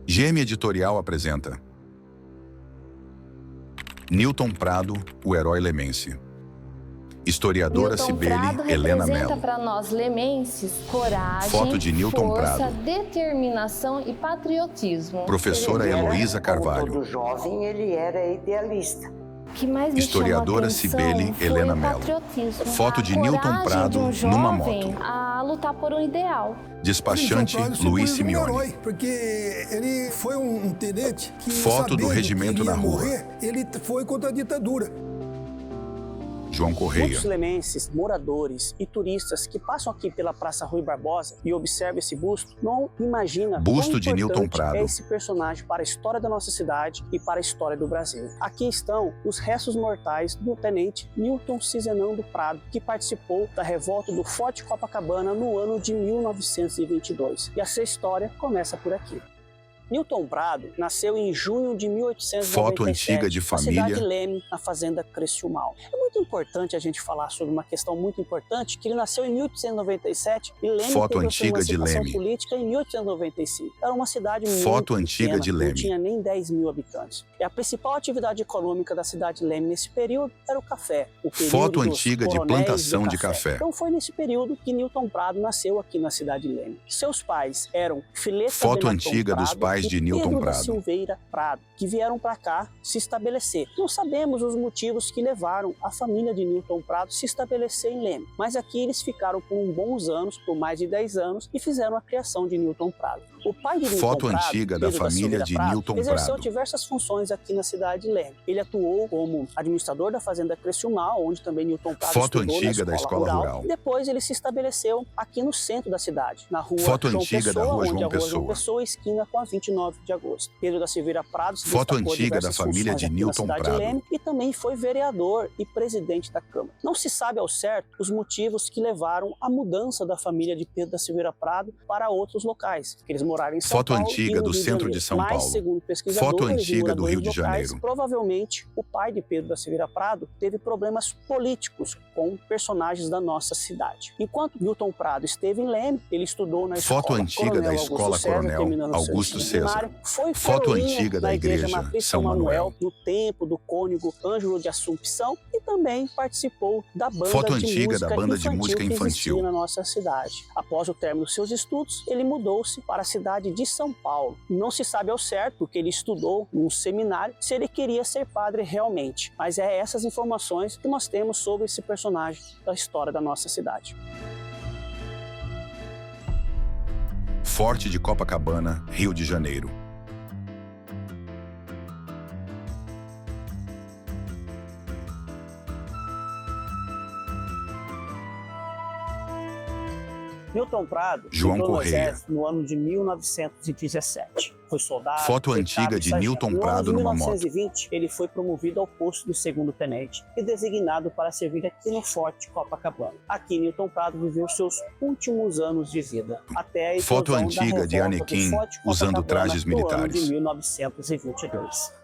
GM Editorial apresenta Newton Prado, o herói lemense. Historiadora Newton Cibele Prado Helena representa Mello. para nós lemenses coragem, Foto de Newton força, Prado. determinação e patriotismo. Professora Ele era, Heloísa como Carvalho. todo jovem, ele era idealista. O que mais me Historiadora chamou a Cibele atenção foi Helena o Mello. patriotismo. Foto de A Newton coragem Prado de um numa jovem moto. a lutar por um ideal. Despachante Newton Prado Luiz se pôs como Simeone. herói, porque ele foi um tenente que, Foto do sabendo regimento que iria na rua. morrer, ele foi contra a ditadura. João Correia. Muitos lemenses, moradores e turistas que passam aqui pela Praça Rui Barbosa e observam esse busto, não imaginam Busto quão de Newton importante Prado. é esse personagem para a história da nossa cidade e para a história do Brasil. Aqui estão os restos mortais do tenente Newton Cizenando Prado, que participou da revolta do Forte Copacabana no ano de 1922. E essa história começa por aqui. Newton Prado nasceu em junho de 1897, Foto antiga de na família. cidade de Leme, na fazenda Criciúmal. É muito importante a gente falar sobre uma questão muito importante, que ele nasceu em 1897 e Leme Foto teve a sua antiga de emancipação Leme. política em 1895. Era uma cidade muito Foto antiga pequena, de não Leme. tinha nem 10 mil habitantes. E a principal atividade econômica da cidade de Leme nesse período era o café. O período Foto dos antiga de coronéis plantação do de café. Então foi nesse período que Newton Prado nasceu aqui na cidade de Leme. Seus pais eram Fileta Foto Benaton antiga dos Prado pais e de Newton Pedro da Prado. Silveira Prado, que vieram para cá se estabelecer. Não sabemos os motivos que levaram a família de Newton Prado se estabelecer em Leme, mas aqui eles ficaram por bons anos, por mais de 10 anos, e fizeram a criação de Newton Prado. O pai de Newton Foto Prado, antiga da Pedro família Silveira de Prado, Newton exerceu Prado. diversas funções aqui na cidade de Leme. Ele atuou como administrador da fazenda Criciúmal, onde também Newton Prado Foto estudou antiga na da escola rural. E depois ele se estabeleceu aqui no centro da cidade, na rua Foto João antiga da Pessoa, rua onde João a rua João Pessoa. Pessoa esquina com a 29 de agosto. Pedro da Silveira Prado se Foto destacou antiga da diversas família funções de aqui na Newton cidade de Prado. Leme e também foi vereador e presidente da Câmara. Não se sabe ao certo os motivos que levaram à mudança da família de Pedro da Silveira Prado para outros locais, que eles moraram em São Foto Paulo antiga e no do Rio centro Janeiro. de São Mas, Paulo. segundo pesquisadores Foto e antiga do moradores Rio de locais, Janeiro. provavelmente o pai de Pedro da Silveira Prado teve problemas políticos com personagens da nossa cidade. Enquanto Newton Prado esteve em Leme, ele estudou na escola Foto antiga da escola Augusto César, Coronel terminando seu Augusto ensino César. primário, foi Foto coroinha antiga da igreja igreja Matriz São Manuel. no templo do cônego Ângelo de Assumpção e também participou da banda Foto de antiga música da banda de infantil música que existia infantil. na nossa cidade. Após o término dos seus estudos, ele mudou-se para a cidade de São Paulo. Não se sabe ao certo, porque ele estudou num seminário, se ele queria ser padre realmente. Mas é essas informações que nós temos sobre esse personagem da história da nossa cidade. Forte de Copacabana, Rio de Janeiro. Newton Prado João entrou no Correia. exército no ano de 1917. Foi soldado. Foto foi antiga cabo de sargento. Newton No ano Prado de numa moto. 1920, ele foi promovido ao posto de segundo tenente e designado para servir aqui no Forte Copacabana. Aqui, Newton Prado viveu seus últimos anos de vida, até a Foto eclosão antiga da de revolta do Arlequim Forte usando Copacabana trajes no ano militares. de 1922.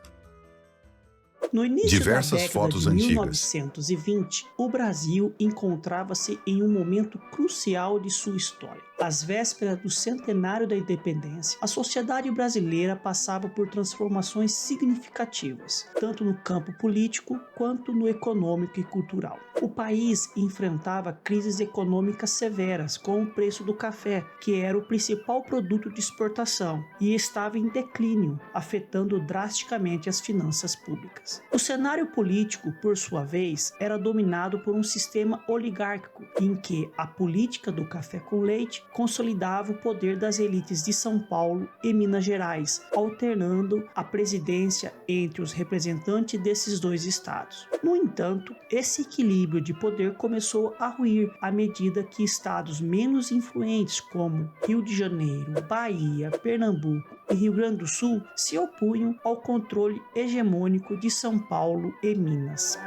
No início Diversas da década fotos de antigas. 1920, o Brasil encontrava-se em um momento crucial de sua história. Às vésperas do centenário da independência, a sociedade brasileira passava por transformações significativas, tanto no campo político quanto no econômico e cultural. O país enfrentava crises econômicas severas com o preço do café, que era o principal produto de exportação, e estava em declínio, afetando drasticamente as finanças públicas. O cenário político, por sua vez, era dominado por um sistema oligárquico, em que a política do café com leite consolidava o poder das elites de São Paulo e Minas Gerais, alternando a presidência entre os representantes desses dois estados. No entanto, esse equilíbrio de poder começou a ruir à medida que estados menos influentes como Rio de Janeiro, Bahia, Pernambuco e Rio Grande do Sul se opunham ao controle hegemônico de São Paulo e Minas.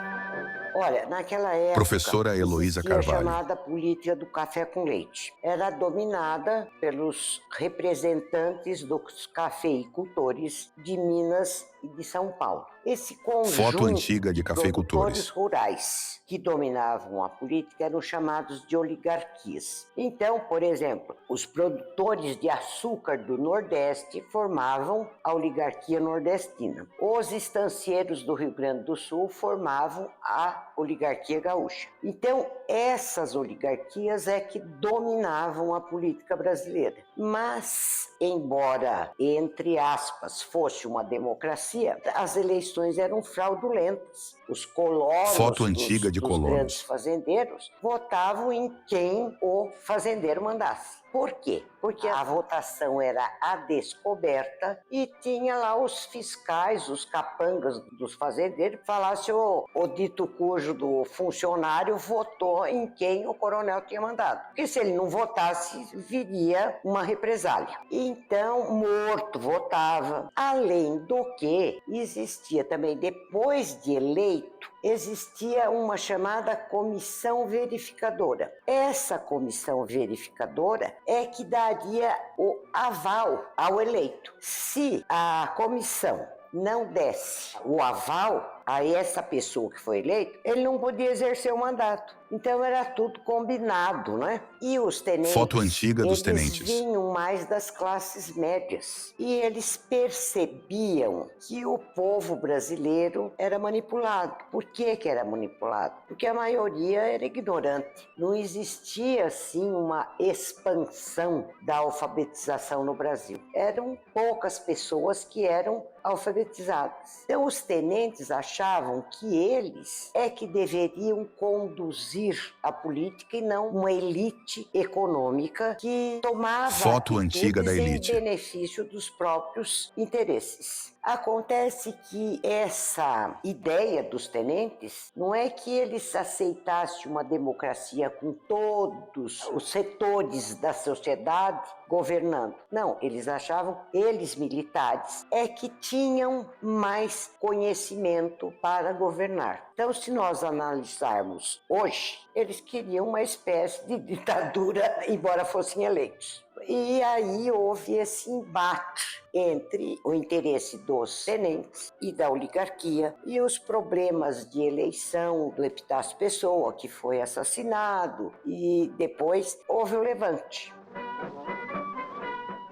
Olha, naquela época, Professora Heloísa existia a Carvalho. chamada política do café com leite. Era dominada pelos representantes dos cafeicultores de Minas e de São Paulo. Esse conjunto Foto antiga de produtores cafeicultores. rurais que dominavam a política eram chamados de oligarquias. Então, por exemplo, os produtores de açúcar do Nordeste formavam a oligarquia nordestina. Os estancieiros do Rio Grande do Sul formavam a oligarquia gaúcha. Então, essas oligarquias é que dominavam a política brasileira. Mas, embora, entre aspas, fosse uma democracia, as eleições eram fraudulentas. Os colonos Foto antiga de dos colonos. grandes fazendeiros votavam em quem o fazendeiro mandasse. Por quê? Porque a votação era a descoberta e tinha lá os fiscais, os capangas dos fazendeiros, falasse se o dito cujo do funcionário votou em quem o coronel tinha mandado. Porque se ele não votasse, viria uma represália. Então, morto votava. Além do que, existia também, depois de eleito, existia uma chamada comissão verificadora. Essa comissão verificadora é que daria o aval ao eleito. Se a comissão não desse o aval a essa pessoa que foi eleita, ele não podia exercer o mandato. Então era tudo combinado, né? E os tenentes, Foto antiga dos eles tenentes. vinham mais das classes médias. E eles percebiam que o povo brasileiro era manipulado. Por que era manipulado? Porque a maioria era ignorante. Não existia, assim, uma expansão da alfabetização no Brasil. Eram poucas pessoas que eram alfabetizadas. Então os tenentes achavam que eles é que deveriam conduzir a política e não uma elite econômica que tomava Foto antiga da elite. em benefício dos próprios interesses. Acontece que essa ideia dos tenentes não é que eles aceitassem uma democracia com todos os setores da sociedade governando. Não, eles achavam, eles militares, é que tinham mais conhecimento para governar. Então, se nós analisarmos hoje, eles queriam uma espécie de ditadura, embora fossem eleitos. E aí houve esse embate entre o interesse dos tenentes e da oligarquia e os problemas de eleição do Epitácio Pessoa, que foi assassinado, e depois houve o levante.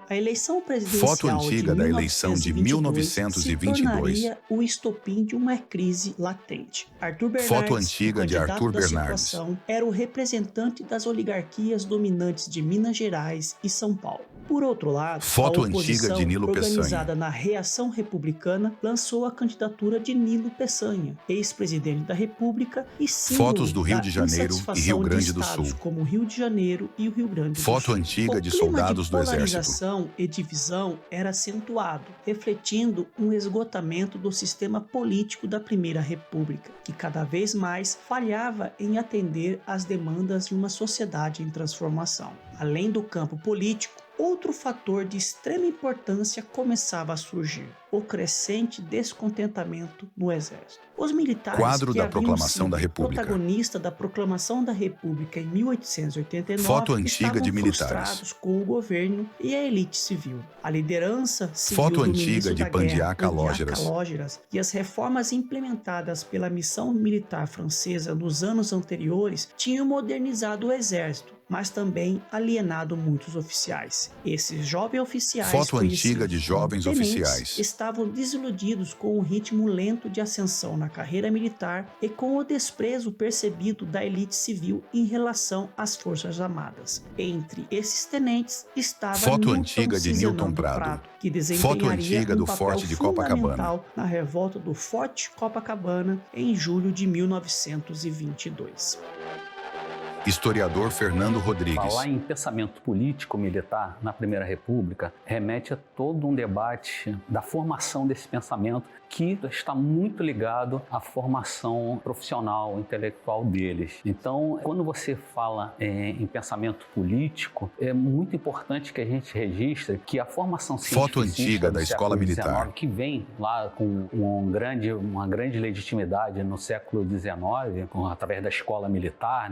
A eleição presidencial Foto antiga de da eleição de 1922 se tornaria o estopim de uma crise latente. Arthur Bernardes, Foto antiga o de candidato Arthur da Bernardes. situação, era o representante das oligarquias dominantes de Minas Gerais e São Paulo. Por outro lado, Foto a antiga oposição, de Nilo organizada Peçanha. na Reação Republicana, lançou a candidatura de Nilo Peçanha, ex-presidente da República e símbolo Fotos do Rio da de Janeiro e insatisfação Rio Grande de do estados Sul. como o Rio de Janeiro e o Rio Grande do Foto Sul. antiga de O clima soldados do exército. polarização e divisão era acentuado, refletindo um esgotamento do sistema político da Primeira República, que cada vez mais falhava em atender às demandas de uma sociedade em transformação. Além do campo político, outro fator de extrema importância começava a surgir: o crescente descontentamento no exército. Os militares Quadro que da haviam Proclamação sido da República. protagonista da Proclamação da República em 1889 Foto antiga estavam de militares. frustrados com o governo e a elite civil. A liderança civil Foto do antiga ministro de da Pandiá Guerra, Calógeras. Calógeras, e as reformas implementadas pela missão militar francesa nos anos anteriores tinham modernizado o exército, mas também alienado muitos oficiais. Esses jovens oficiais, Foto conhecidos antiga de jovens como tenentes, oficiais. estavam desiludidos com o ritmo lento de ascensão na carreira militar e com o desprezo percebido da elite civil em relação às Forças Armadas. Entre esses tenentes estava Foto Newton antiga de Cizenão Newton do Prado. que Foto desempenharia antiga um do papel Forte de Copacabana. fundamental na revolta do Forte Copacabana em julho de 1922. Historiador Fernando Rodrigues. Falar em pensamento político-militar na Primeira República remete a todo um debate da formação desse pensamento que está muito ligado à formação profissional, intelectual deles. Então, quando você fala em pensamento político, é muito importante que a gente registre que a formação Foto científica antiga do da escola século XIX, militar. que vem lá com uma grande legitimidade no século XIX, através da escola militar,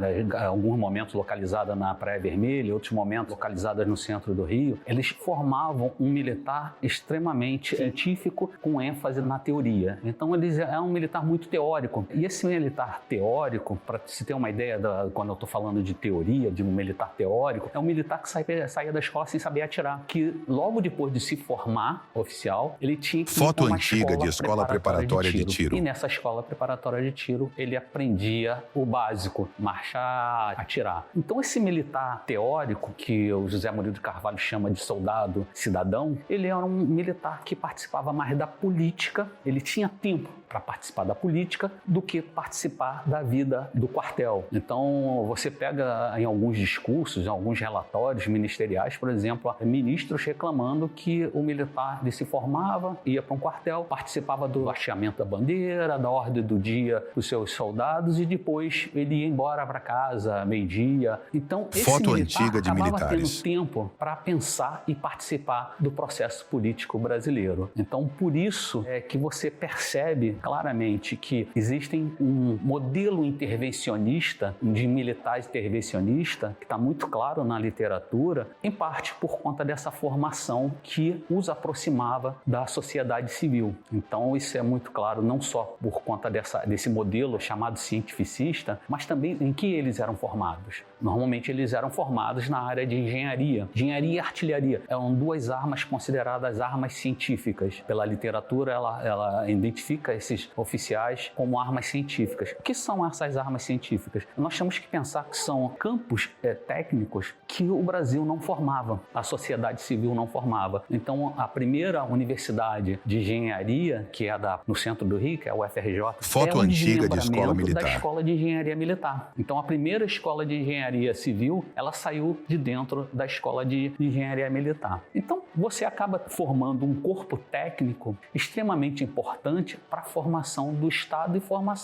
alguns momentos localizada na Praia Vermelha, outros momentos localizadas no centro do Rio, eles formavam um militar extremamente científico com ênfase na teoria. Então eles eram um militar muito teórico. E esse militar teórico, para se ter uma ideia quando eu estou falando de teoria, de um militar teórico, é um militar que saía da escola sem saber atirar, que logo depois de se formar oficial, ele tinha que ir Foto para uma antiga de escola preparatória de tiro. E nessa escola preparatória de tiro, ele aprendia o básico, marchar, atirar. Então esse militar teórico, que o José Murilo de Carvalho chama de soldado cidadão, ele era um militar que participava mais da política, ele tinha tempo para participar da política do que participar da vida do quartel. Então você pega em alguns discursos, em alguns relatórios ministeriais, por exemplo, ministros reclamando que o militar ele se formava, ia para um quartel, participava do hasteamento da bandeira, da ordem do dia dos seus soldados e depois ele ia embora para casa, meio-dia. Então esse Foto militar antiga de acabava militares. tendo tempo para pensar e participar do processo político brasileiro. Então por isso é que você percebe claramente que existem um modelo intervencionista, de militar intervencionista, que está muito claro na literatura, em parte por conta dessa formação que os aproximava da sociedade civil. Então isso é muito claro, não só por conta desse modelo chamado cientificista, mas também em que eles eram formados. Normalmente eles eram formados na área de engenharia. Engenharia e artilharia eram duas armas consideradas armas científicas. Pela literatura, ela identifica esses oficiais como armas científicas. O que são essas armas científicas? Nós temos que pensar que são campos técnicos que o Brasil não formava, a sociedade civil não formava. Então, a primeira universidade de engenharia, que é no centro do Rio, que é a UFRJ, Foto antiga de escola militar. Da escola de engenharia militar. Então, a primeira escola de engenharia civil, ela saiu de dentro da escola de engenharia militar. Então, você acaba formando um corpo técnico extremamente importante para a formação do Estado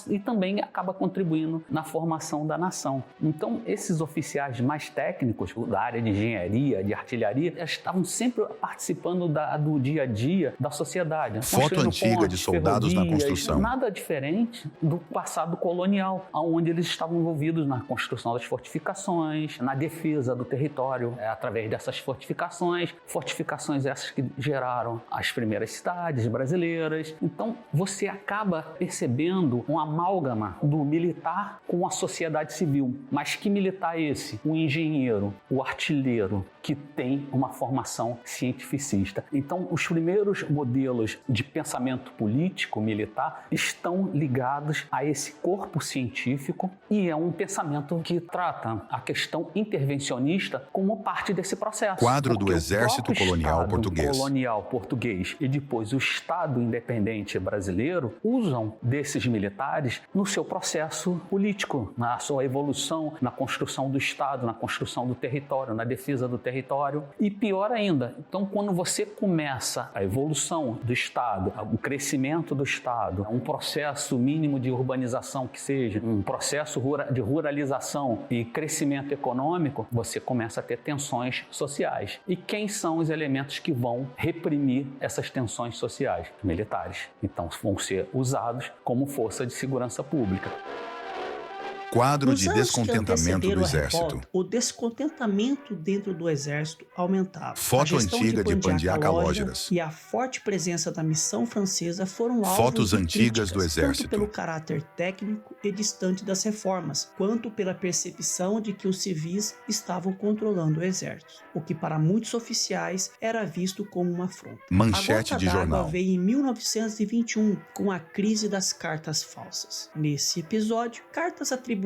e também acaba contribuindo na formação da nação. Então, esses oficiais mais técnicos da área de engenharia, de artilharia, eles estavam sempre participando do dia a dia da sociedade. Foto antiga de soldados na construção. Nada diferente do passado colonial, onde eles estavam envolvidos na construção das fortificações, na defesa do território, através dessas fortificações essas que geraram as primeiras cidades brasileiras. Então, você acaba percebendo um amálgama do militar com a sociedade civil. Mas que militar é esse? O engenheiro, o artilheiro, que tem uma formação cientificista. Então, os primeiros modelos de pensamento político militar estão ligados a esse corpo científico e é um pensamento que trata a questão intervencionista como parte desse processo. Quadro do Exército Colonial Português e depois o Estado Independente Brasileiro usam desses militares no seu processo político, na sua evolução, na construção do Estado, na construção do território, na defesa do território. E pior ainda, então quando você começa a evolução do Estado, o crescimento do Estado, um processo mínimo de urbanização que seja, um processo de ruralização e crescimento econômico, você começa a ter tensões sociais. E quem são os elementos que vão reprimir essas tensões sociais? Os militares. Então vão ser usados como força de segurança pública. Quadro de descontentamento do Exército. O descontentamento dentro do Exército aumentava. Foto antiga de Pandiaca Lógeras. E a forte presença da missão francesa foram alvos Fotos de antigas do Exército. Tanto pelo caráter técnico e distante das reformas, quanto pela percepção de que os civis estavam controlando o Exército, o que para muitos oficiais era visto como uma afronta. Manchete a de gota d'água jornal. veio em 1921, com a crise das cartas falsas. Nesse episódio, cartas atribuídas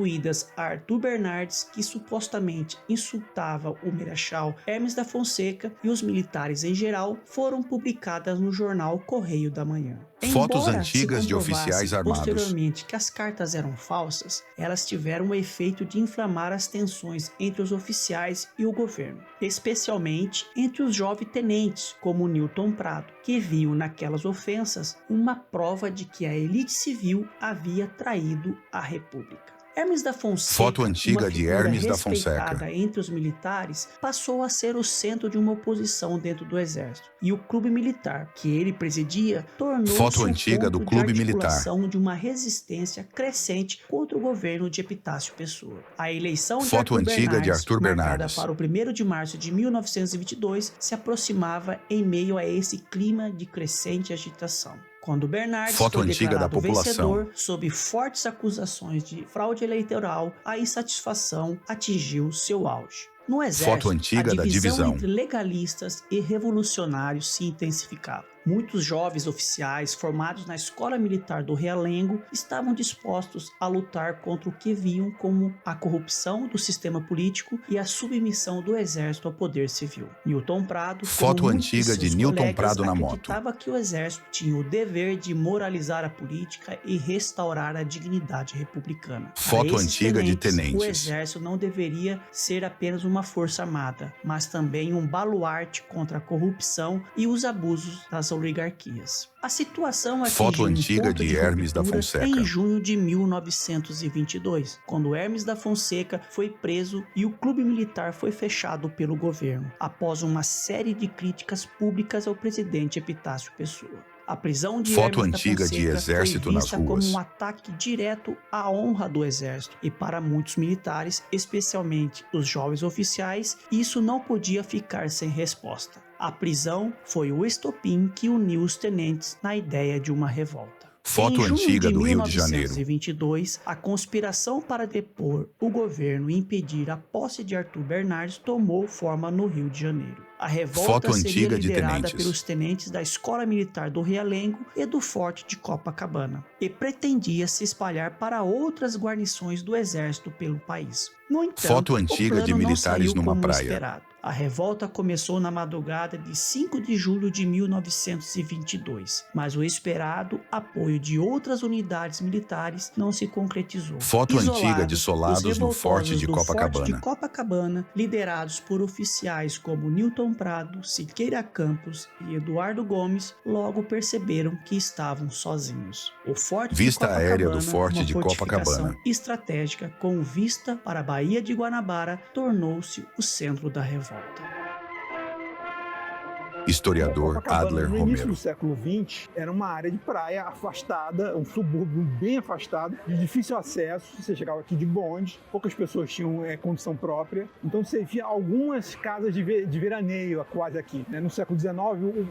a Arthur Bernardes, que supostamente insultava o Marechal Hermes da Fonseca e os militares em geral, foram publicadas no jornal Correio da Manhã. Fotos Embora antigas se de oficiais comprovasse armados. posteriormente que as cartas eram falsas, elas tiveram o efeito de inflamar as tensões entre os oficiais e o governo, especialmente entre os jovens tenentes, como Newton Prado, que viu naquelas ofensas uma prova de que a elite civil havia traído a República. Hermes da Fonseca, Foto antiga de Hermes da Fonseca. respeitada entre os militares, passou a ser o centro de uma oposição dentro do exército. E o clube militar, que ele presidia, tornou-se Foto um antiga ponto do clube de militar. articulação de uma resistência crescente contra o governo de Epitácio Pessoa. A eleição de Foto Arthur antiga de Bernardes, Arthur marcada Bernardes. para o 1º de março de 1922, se aproximava em meio a esse clima de crescente agitação. Quando Bernardes Foto foi antiga da declarado população. vencedor, sob fortes acusações de fraude eleitoral, a insatisfação atingiu seu auge. No exército, Foto antiga a da divisão divisão. entre legalistas e revolucionários se intensificava. Muitos jovens oficiais formados na Escola Militar do Realengo estavam dispostos a lutar contra o que viam como a corrupção do sistema político e a submissão do exército ao poder civil. Newton Prado, Foto como muitos antiga de de seus Newton colegas, Prado na moto. acreditava que o exército tinha o dever de moralizar a política e restaurar a dignidade republicana. Foto Para esses antiga de tenentes. O exército não deveria ser apenas uma força armada, mas também um baluarte contra a corrupção e os abusos das oligarquias. A situação atingiu Foto antiga um ponto de Hermes da ruptura Fonseca. em junho de 1922, quando Hermes da Fonseca foi preso e o clube militar foi fechado pelo governo, após uma série de críticas públicas ao presidente Epitácio Pessoa. A prisão de Foto Hermes da antiga de Fonseca exército foi nas vista ruas. como um ataque direto à honra do exército, e para muitos militares, especialmente os jovens oficiais, isso não podia ficar sem resposta. A prisão foi o estopim que uniu os tenentes na ideia de uma revolta. Foto Em junho antiga do Rio de Janeiro. 1922, a conspiração para depor o governo e impedir a posse de Arthur Bernardes tomou forma no Rio de Janeiro. A revolta Foto seria antiga de liderada tenentes. pelos tenentes da Escola Militar do Realengo e do Forte de Copacabana, e pretendia se espalhar para outras guarnições do exército pelo país. No entanto, Foto antiga o plano de militares não saiu numa como praia. esperado. A revolta começou na madrugada de 5 de julho de 1922, mas o esperado apoio de outras unidades militares não se concretizou. Foto Isolados, antiga de soldados os no Forte de revoltosos do Copacabana. Forte de Copacabana, liderados por oficiais como Newton Prado, Siqueira Campos e Eduardo Gomes, logo perceberam que estavam sozinhos. O Forte Vista de aérea do Copacabana, Forte uma de fortificação Copacabana. estratégica com vista para a Baía de Guanabara, tornou-se o centro da revolta. Historiador Copacabana, Adler no início Romero. do século XX, era uma área de praia afastada, um subúrbio bem afastado, de difícil acesso. Você chegava aqui de bonde, poucas pessoas tinham condição própria. Então você via algumas casas de veraneio quase aqui. Né? No século XIX,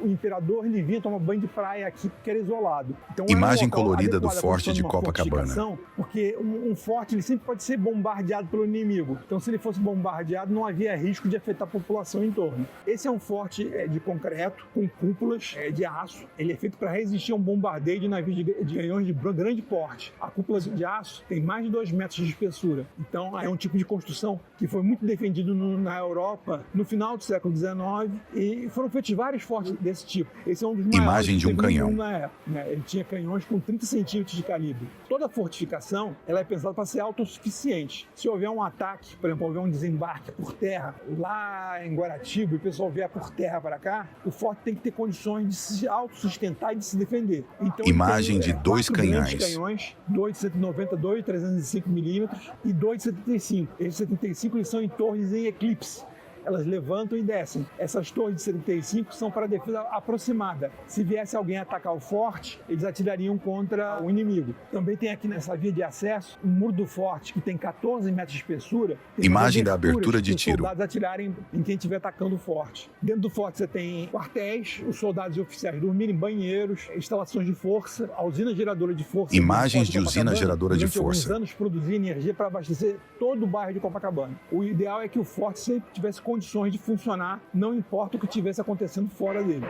o imperador ele vinha tomar banho de praia aqui porque era isolado. Então, era um Imagem local colorida do adequado à Forte de construção uma Copacabana. fortificação, porque um forte ele sempre pode ser bombardeado pelo inimigo. Então, se ele fosse bombardeado, não havia risco de afetar a população em torno. Esse é um forte de concreto, com cúpulas de aço. Ele é feito para resistir a um bombardeio de navios de canhões de grande porte. A cúpula de aço tem mais de 2 metros de espessura. Então, é um tipo de construção que foi muito defendido na Europa no final do século XIX, e foram feitos vários fortes desse tipo. Esse é um dos maiores. Imagem de um que teve no canhão. mundo na época, né? Ele tinha canhões com 30 centímetros de calibre. Toda fortificação ela é pensada para ser autossuficiente. Se houver um ataque, por exemplo, houver um desembarque por terra lá em Guaratiba e o pessoal vier por terra para cá, o forte tem que ter condições de se autossustentar e de se defender. Então, Imagem ele tem, de 2 4 grandes canhões. canhões, 2 de 190, 2 de 305 milímetros e 2 de 75. Esses 75 eles são em torres em eclipse. Elas levantam e descem. Essas torres de 75 são para defesa aproximada. Se viesse alguém atacar o forte, eles atirariam contra o inimigo. Também tem aqui nessa via de acesso um muro do forte que tem 14 metros de espessura. Tem Imagem da aberturas abertura de para os tiro. soldados atirarem em quem estiver atacando o forte. Dentro do forte você tem quartéis, os soldados e oficiais dormirem em banheiros, instalações de força, a usina geradora de força. Imagens de Forte usina Copacabana, geradora de durante alguns força. anos produzia energia para abastecer todo o bairro de Copacabana. O ideal é que o forte sempre tivesse condições de funcionar, não importa o que estivesse acontecendo fora dele.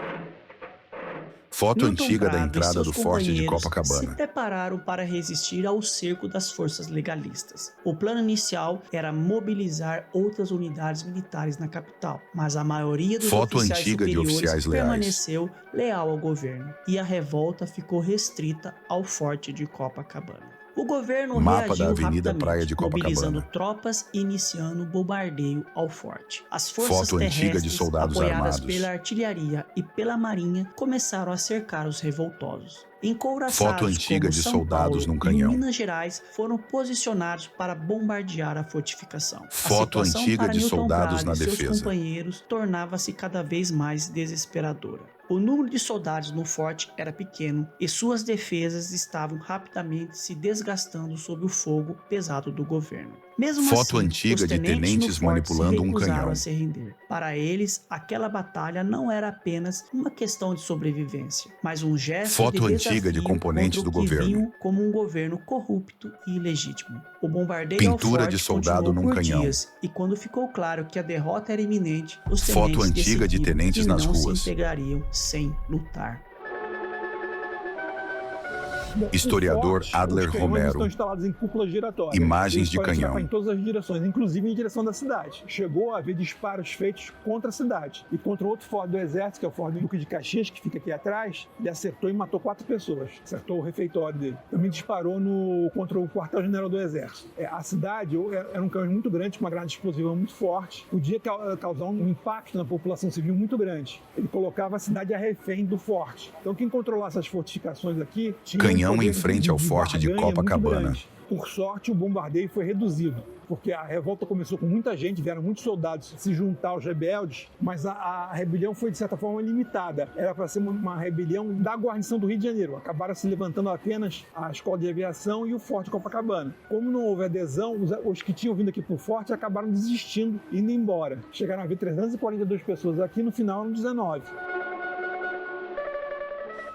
Foto Newton antiga da Prado e entrada seus do Forte de companheiros Copacabana. se prepararam para resistir ao cerco das forças legalistas. O plano inicial era mobilizar outras unidades militares na capital, mas a maioria dos Foto oficiais antiga de superiores oficiais leais. permaneceu leal ao governo, e a revolta ficou restrita ao Forte de Copacabana. O governo Mapa reagiu da Avenida rapidamente, Praia de Copacabana. mobilizando tropas e iniciando bombardeio ao forte. As forças Foto antiga de terrestres, soldados apoiadas armados. pela artilharia e pela marinha, começaram a cercar os revoltosos. Encouraçados Foto antiga como de São soldados Paulo num e canhão. Minas Gerais foram posicionados para bombardear a fortificação. Foto A situação antiga para de Newton soldados Prado na e seus defesa. companheiros tornava-se cada vez mais desesperadora. O número de soldados no forte era pequeno e suas defesas estavam rapidamente se desgastando sob o fogo pesado do governo. Mesmo Foto assim, antiga os de tenentes no forte manipulando se um recusaram canhão. a se render. Para eles, aquela batalha não era apenas uma questão de sobrevivência, mas um gesto Foto de antiga de desafio componentes contra do o que governo. viam como um governo corrupto e ilegítimo. O bombardeio Pintura ao forte de soldado continuou num por canhão. dias, e quando ficou claro que a derrota era iminente, os Foto tenentes antiga de decidiram tenentes que nas não ruas. se integrariam sem lutar. Bom, Historiador os Adler canhões Romero. estão instalados em cúpulas giratórias. Imagens Eles de podem atirar canhão. em todas as direções, inclusive em direção da cidade. Chegou a haver disparos feitos contra a cidade. E contra outro forte do exército, que é o forte do Duque de Caxias, que fica aqui atrás, ele acertou e matou 4 pessoas. Acertou o refeitório dele. Também disparou contra o quartel-general do exército. A cidade era um canhão muito grande, com uma grade explosiva muito forte. Podia causar um impacto na população civil muito grande. Ele colocava a cidade a refém do forte. Então quem controlasse as fortificações aqui tinha Canhão um poder em frente ao forte de barganha muito Copacabana. grande. Por sorte, o bombardeio foi reduzido, porque a revolta começou com muita gente, vieram muitos soldados se juntar aos rebeldes, mas a rebelião foi, de certa forma, limitada. Era para ser uma rebelião da guarnição do Rio de Janeiro. Acabaram se levantando apenas a Escola de Aviação e o Forte Copacabana. Como não houve adesão, os que tinham vindo aqui para o Forte acabaram desistindo, indo embora. Chegaram a haver 342 pessoas aqui, no final eram 19.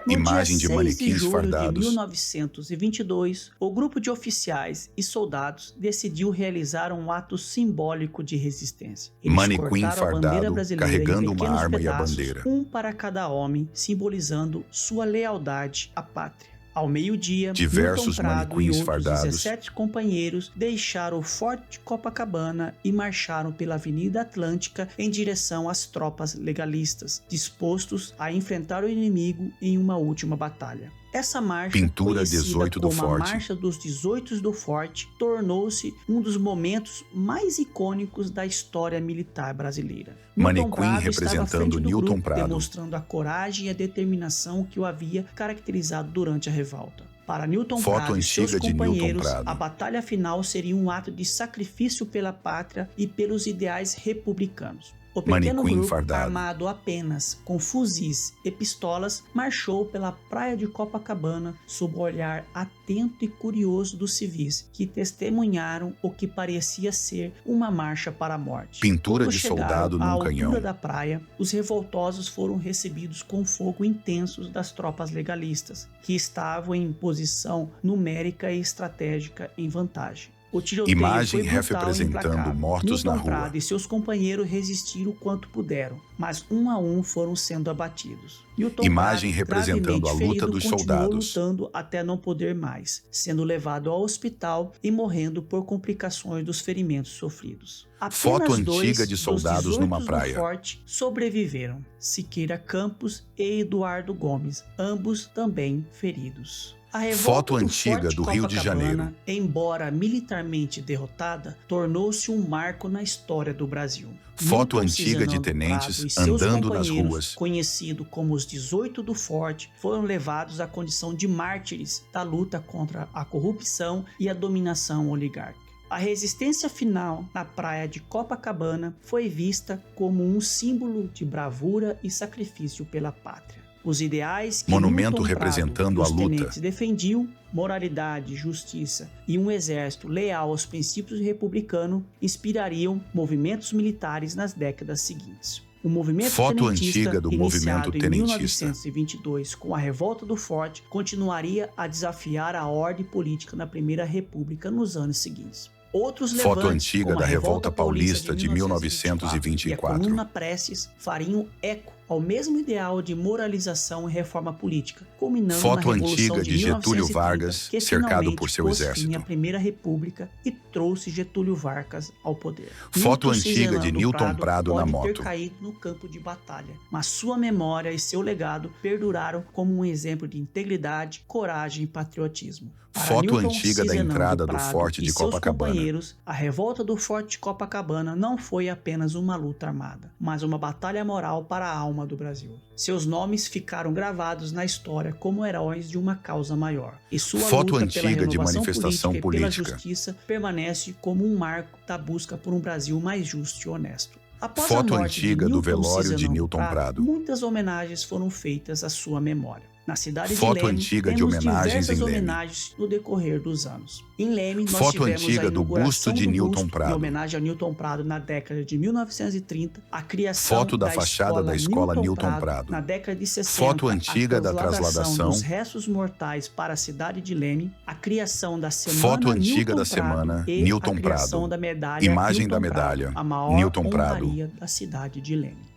No Imagem dia de 6 manequins julho fardados. de 1922, o grupo de oficiais e soldados decidiu realizar um ato simbólico de resistência. Eles Manequim cortaram a bandeira fardado, brasileira carregando em uma pequenos arma e a pedaços, bandeira. um para cada homem, simbolizando sua lealdade à pátria. Ao meio-dia, Diversos Newton Prado e manequins outros fardados. 17 companheiros deixaram o Forte Copacabana e marcharam pela Avenida Atlântica em direção às tropas legalistas, dispostos a enfrentar o inimigo em uma última batalha. Essa marcha, Pintura conhecida 18 do como a Forte. Marcha dos 18 do Forte, tornou-se um dos momentos mais icônicos da história militar brasileira. Manequim Newton Prado estava à representando frente do Newton grupo, Prado. demonstrando a coragem e a determinação que o havia caracterizado durante a revolta. Para Newton Foto Prado e seus antiga de Newton companheiros, Prado. a batalha final seria um ato de sacrifício pela pátria e pelos ideais republicanos. O pequeno Manequim grupo, fardado. armado apenas com fuzis e pistolas, marchou pela praia de Copacabana sob o olhar atento e curioso dos civis, que testemunharam o que parecia ser uma marcha para a morte. Pintura Quando de chegaram soldado à num altura canhão. da praia, os revoltosos foram recebidos com fogo intenso das tropas legalistas, que estavam em posição numérica e estratégica em vantagem. O tiroteio Imagem foi brutal e representando implacável. mortos na Newton rua. Prado e seus companheiros resistiram o quanto puderam, mas um a um foram sendo abatidos. Newton Imagem Prado, representando gravemente a luta ferido, dos continuou soldados. lutando até não poder mais, sendo levado ao hospital e morrendo por complicações dos ferimentos sofridos. Apenas Foto dois antiga de dos soldados 18 numa do praia. Forte sobreviveram: Siqueira Campos e Eduardo Gomes, ambos também feridos. A revolta Foto do antiga Forte do Rio de Copacabana, Janeiro. embora militarmente derrotada, tornou-se um marco na história do Brasil. Foto Newton antiga de Cisanando tenentes Prado e seus andando nas companheiros, ruas. conhecido como os 18 do Forte, foram levados à condição de mártires da luta contra a corrupção e a dominação oligárquica. A resistência final na praia de Copacabana foi vista como um símbolo de bravura e sacrifício pela pátria. Os ideais que Monumento Newton representando Prado e a os luta. tenentes defendiam, moralidade, justiça e um exército leal aos princípios republicanos, inspirariam movimentos militares nas décadas seguintes. O movimento Foto tenentista, antiga do iniciado movimento em tenentista. 1922 com a Revolta do Forte, continuaria a desafiar a ordem política na Primeira República nos anos seguintes. Outros Foto levantes, antiga como a da Revolta Paulista Paulista de 1924. e a Comuna Prestes, fariam eco ao mesmo ideal de moralização e reforma política, culminando Foto na Revolução antiga de Getúlio 1930, Vargas, que cercado finalmente por seu pôs fim exército. à Primeira República e trouxe Getúlio Vargas ao poder. Foto Newton antiga Cizenando de Newton Prado na pode moto. ter caído no campo de batalha, mas sua memória e seu legado perduraram como um exemplo de integridade, coragem e patriotismo. Para Foto Newton antiga da Cizenando entrada do Prado Forte de e seus Copacabana. companheiros, a revolta do Forte de Copacabana não foi apenas uma luta armada, mas uma batalha moral para a alma do Brasil. Seus nomes ficaram gravados na história como heróis de uma causa maior, e sua Foto luta antiga pela de renovação manifestação política e política. pela justiça permanece como um marco da busca por um Brasil mais justo e honesto. Após Foto a morte antiga de do Newton velório de Cizenando Newton Prado. muitas homenagens foram feitas à sua memória. Na cidade Foto de Leme, antiga de temos homenagens diversas em Leme. homenagens no decorrer dos anos. Em Leme, nós Foto tivemos antiga a do inauguração busto de Newton busto, Prado. em homenagem a Newton Prado na década de 1930, a criação Foto da fachada da escola Newton Prado. na década de 60, Foto antiga da trasladação dos restos mortais para a cidade de Leme, a criação da semana Foto antiga Newton da semana Prado e Newton a criação Prado. da medalha Imagem Newton da Prado, medalha a maior Newton Prado. honraria da cidade de Leme.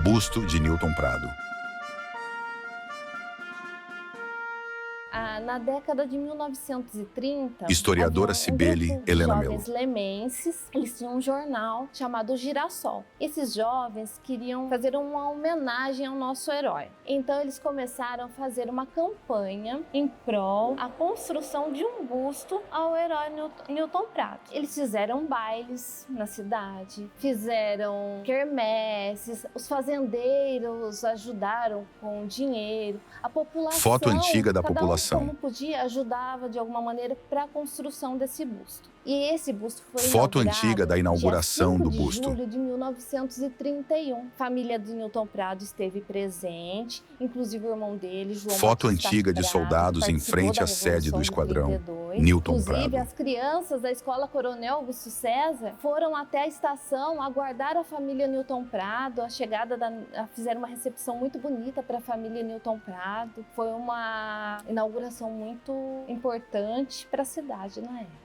Busto de Newton Prado. Na década de 1930, Historiadora havia Cibele grupo de Helena jovens lemenses, eles tinham um jornal chamado Girassol. Esses jovens queriam fazer uma homenagem ao nosso herói. Então eles começaram a fazer uma campanha em prol da construção de um busto ao herói Newton Prado. Eles fizeram bailes na cidade, fizeram quermesses, os fazendeiros ajudaram com dinheiro, a população... Foto antiga da cada população. como podia, ajudava de alguma maneira para a construção desse busto. E esse busto foi Foto inaugurado antiga da inauguração dia 5 do de busto. julho de 1931. A família de Newton Prado esteve presente, inclusive o irmão dele, João Foto Batista antiga de Prado, soldados em participou frente da à sede do Revolução de esquadrão 32. Newton Inclusive, Prado. as crianças da Escola Coronel Augusto César foram até a estação aguardar a família Newton Prado. A chegada fizeram uma recepção muito bonita para a família Newton Prado. Foi uma inauguração muito importante para a cidade na época.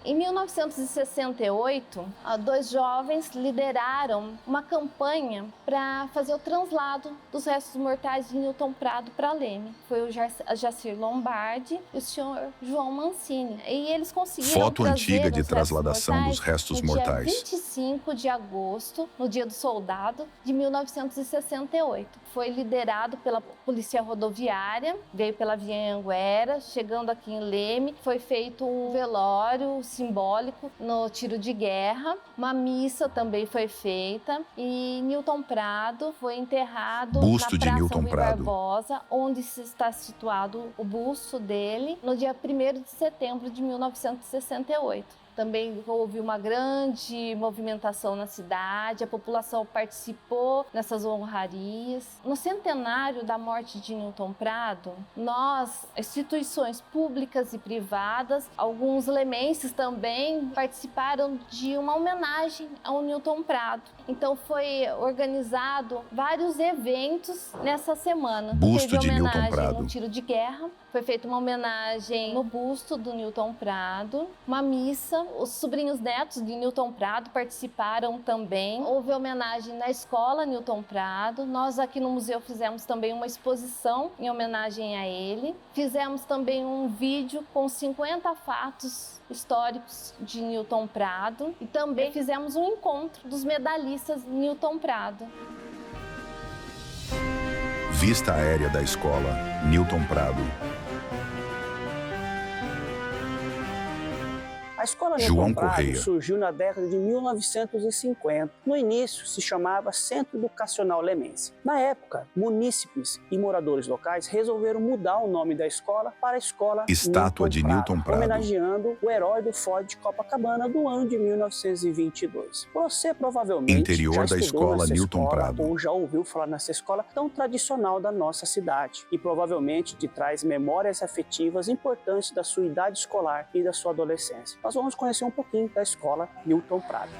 Em 1968, dois jovens lideraram uma campanha para fazer o translado dos restos mortais de Newton Prado para Leme. Foi o Jacir Lombardi e o senhor João Mancini. E eles conseguiram Foto trazer antiga de os trasladação dos restos no mortais. dia 25 de agosto, no Dia do Soldado, de 1968. Foi liderado pela Polícia Rodoviária, veio pela Via Anhanguera, chegando aqui em Leme, foi feito um velório simbólico no tiro de guerra, uma missa também foi feita e Newton Prado foi enterrado Busto na de Praça Newton Rui Prado. Barbosa, onde está situado o busto dele, no dia 1º de setembro de 1968. Também houve uma grande movimentação na cidade, a população participou nessas honrarias. No centenário da morte de Newton Prado, nós, instituições públicas e privadas, alguns lemenses também participaram de uma homenagem ao Newton Prado. Então foi organizado vários eventos nessa semana. Busto Teve de Newton homenagem Prado. no tiro de guerra, foi feita uma homenagem no busto do Newton Prado, uma missa. Os sobrinhos netos de Newton Prado participaram também. Houve homenagem na escola Newton Prado. Nós aqui no museu fizemos também uma exposição em homenagem a ele. Fizemos também um vídeo com 50 fatos históricos de Newton Prado e também fizemos um encontro dos medalhistas Newton Prado. Vista aérea da escola Newton Prado. A escola João Newton Prado Correia. surgiu na década de 1950. No início, se chamava Centro Educacional Lemense. Na época, munícipes e moradores locais resolveram mudar o nome da escola para a Escola Estátua de Newton Prado. homenageando o herói do Forte de Copacabana do ano de 1922. Você provavelmente Interior já da estudou escola nessa Newton escola Prado. ou já ouviu falar nessa escola tão tradicional da nossa cidade e provavelmente te traz memórias afetivas importantes da sua idade escolar e da sua adolescência. Nós vamos conhecer um pouquinho da escola Newton Prado.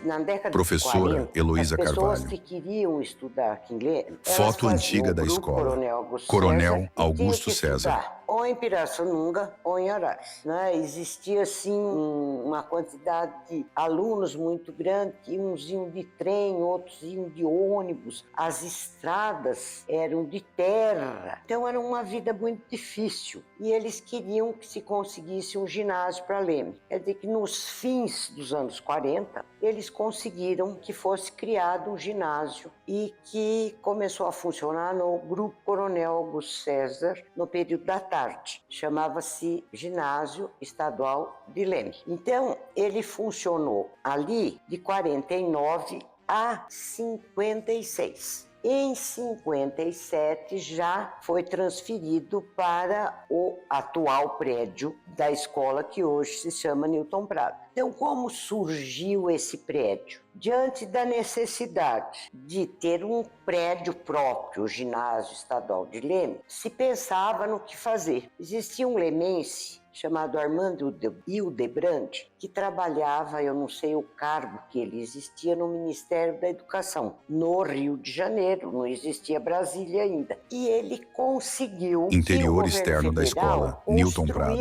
Na década Professora de 40, Heloísa as pessoas Carvalho. que queriam estudar inglês, elas Foto faziam antiga o da grupo escola. Coronel Augusto Coronel César, e Augusto tinha que César. estudar ou em Pirassununga ou em Araras. Né? Existia, assim, uma quantidade de alunos muito grande, que uns iam de trem, outros iam de ônibus. As estradas eram de terra. Então, era uma vida muito difícil. E eles queriam que se conseguisse um ginásio para Leme. Quer dizer que nos fins dos anos 40, eles conseguiram que fosse criado um ginásio e que começou a funcionar no Grupo Coronel Augusto César no período da tarde. Chamava-se Ginásio Estadual de Leme. Então, ele funcionou ali de 49 a 56. Em 57 já foi transferido para o atual prédio da escola que hoje se chama Newton Prado. Então, como surgiu esse prédio? Diante da necessidade de ter um prédio próprio, o Ginásio Estadual de Leme, se pensava no que fazer. Existia um lemense chamado Armando Hildebrand, que trabalhava, eu não sei o cargo que ele existia, no Ministério da Educação, no Rio de Janeiro, não existia Brasília ainda. E ele conseguiu Interior externo da escola, Newton Prado.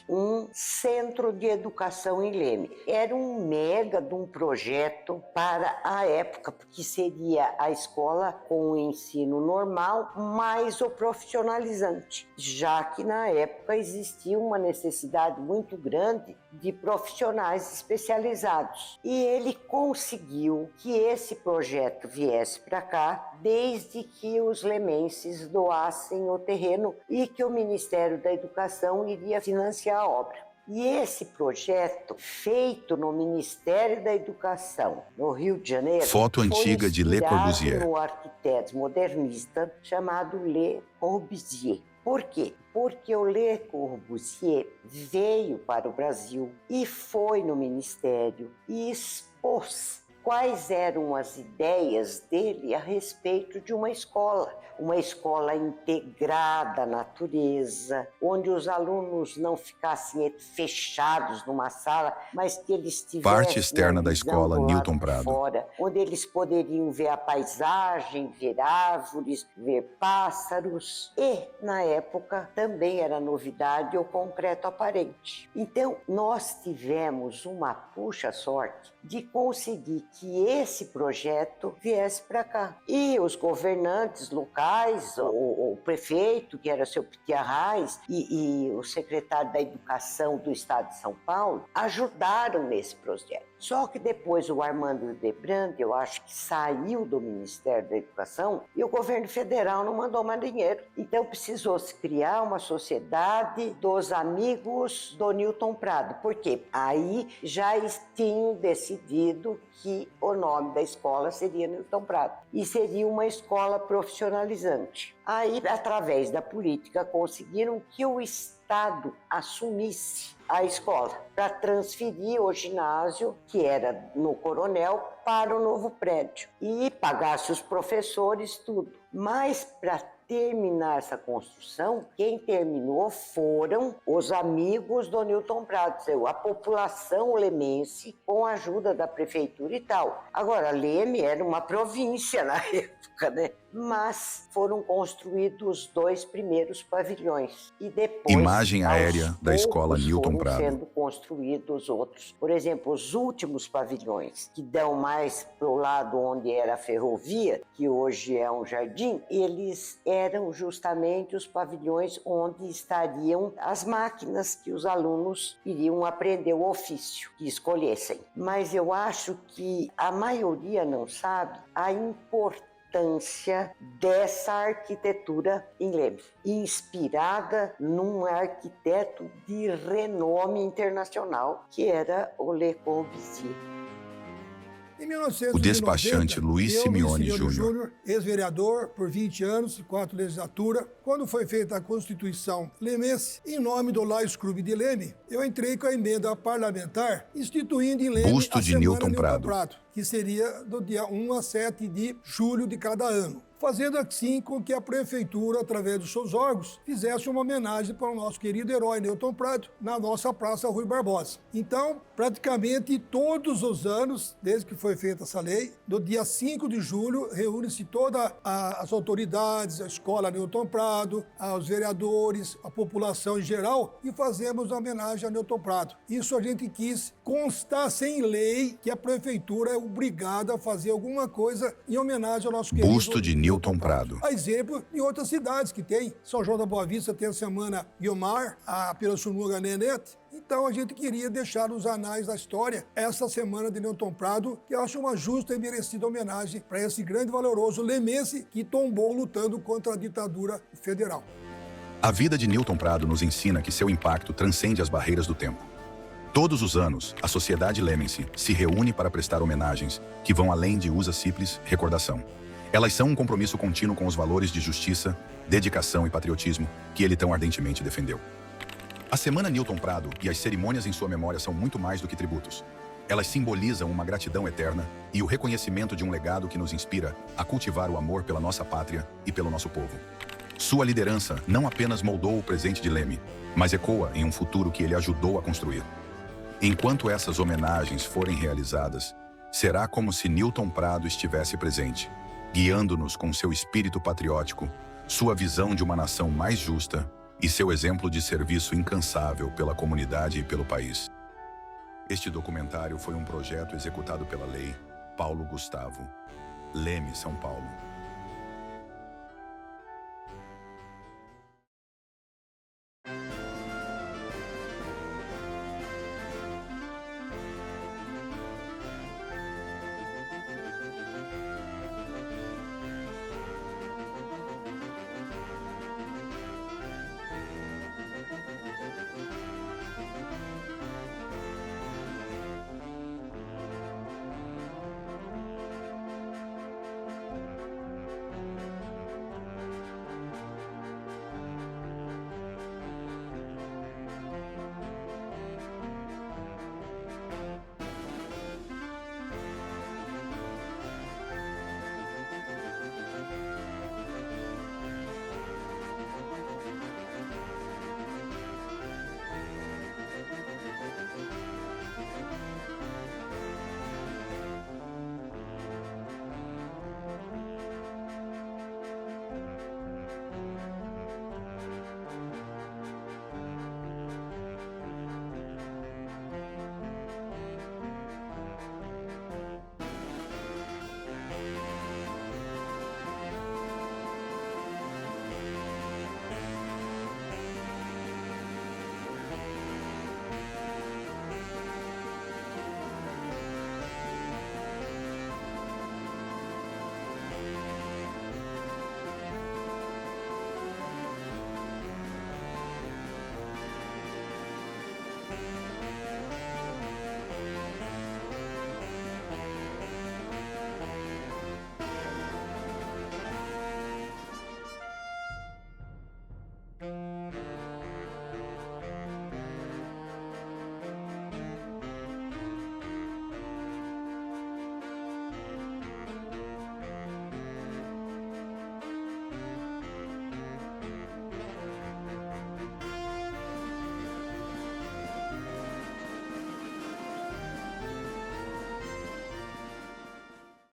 Um centro de educação em Leme. Era um mega de um projeto para a época, porque seria a escola com o ensino normal, mais o profissionalizante, já que na época existia uma necessidade muito grande de profissionais especializados. E ele conseguiu que esse projeto viesse para cá, desde que os lemenses doassem o terreno e que o Ministério da Educação iria financiar a obra. E esse projeto, feito no Ministério da Educação, no Rio de Janeiro, foto antiga de Le Corbusier, no arquiteto modernista chamado Le Corbusier. Por quê? Porque o Le Corbusier veio para o Brasil e foi no Ministério e expôs quais eram as ideias dele a respeito de uma escola integrada à natureza, onde os alunos não ficassem fechados numa sala, mas que eles tivessem parte externa da escola Newton Prado, fora, onde eles poderiam ver a paisagem, ver árvores, ver pássaros. E, na época, também era novidade o concreto aparente. Então, nós tivemos uma puxa sorte de conseguir que esse projeto viesse para cá. E os governantes locais, o prefeito, que era seu Piti Arraes, e o secretário da Educação do Estado de São Paulo, ajudaram nesse projeto. Só que depois o Armando Hildebrand, eu acho que saiu do Ministério da Educação e o governo federal não mandou mais dinheiro. Então precisou se criar uma sociedade dos amigos do Newton Prado. Por quê? Aí já tinham decidido que o nome da escola seria Newton Prado e seria uma escola profissionalizante. Aí, através da política, conseguiram que o Estado assumisse a escola para transferir o ginásio, que era no Coronel, para o novo prédio e pagasse os professores, tudo. Mas para terminar essa construção, quem terminou foram os amigos do Newton Prado, a população lemense, com a ajuda da prefeitura e tal. Agora, Leme era uma província na época, né? Mas foram construídos os 2 primeiros pavilhões e depois imagem aérea da escola Newton foram Prado, sendo construídos outros. Por exemplo, os últimos pavilhões, que dão mais para o lado onde era a ferrovia, que hoje é um jardim, eles eram justamente os pavilhões onde estariam as máquinas que os alunos iriam aprender o ofício que escolhessem. Mas eu acho que a maioria não sabe a importância dessa arquitetura em Leme, inspirada num arquiteto de renome internacional, que era o Le Corbusier. Em 1990, o despachante Luiz Simeone Júnior, ex-vereador por 20 anos, 4 legislaturas, quando foi feita a Constituição lemense, em nome do Lions Clube de Leme, eu entrei com a emenda parlamentar instituindo em Leme busto a de Semana Newton Prado, que seria do dia 1 a 7 de julho de cada ano. fazendo assim com que a prefeitura, através dos seus órgãos, fizesse uma homenagem para o nosso querido herói Newton Prado na nossa Praça Rui Barbosa. Então, praticamente todos os anos, desde que foi feita essa lei, no dia 5 de julho, reúne-se todas as autoridades, a escola Newton Prado, os vereadores, a população em geral, e fazemos uma homenagem a Newton Prado. Isso a gente quis constar sem lei que a prefeitura é obrigada a fazer alguma coisa em homenagem ao nosso querido Busto de Newton Prado. A exemplo de outras cidades que tem. São João da Boa Vista tem a Semana Guiomar, a Pirassununga Nenete. Então a gente queria deixar nos anais da história essa Semana de Newton Prado, que eu acho uma justa e merecida homenagem para esse grande e valoroso lemense que tombou lutando contra a ditadura federal. A vida de Newton Prado nos ensina que seu impacto transcende as barreiras do tempo. Todos os anos, a sociedade lemense se reúne para prestar homenagens que vão além de usa simples recordação. Elas são um compromisso contínuo com os valores de justiça, dedicação e patriotismo que ele tão ardentemente defendeu. A Semana Newton Prado e as cerimônias em sua memória são muito mais do que tributos. Elas simbolizam uma gratidão eterna e o reconhecimento de um legado que nos inspira a cultivar o amor pela nossa pátria e pelo nosso povo. Sua liderança não apenas moldou o presente de Leme, mas ecoa em um futuro que ele ajudou a construir. Enquanto essas homenagens forem realizadas, será como se Newton Prado estivesse presente, guiando-nos com seu espírito patriótico, sua visão de uma nação mais justa e seu exemplo de serviço incansável pela comunidade e pelo país. Este documentário foi um projeto executado pela Lei Paulo Gustavo, Leme, São Paulo.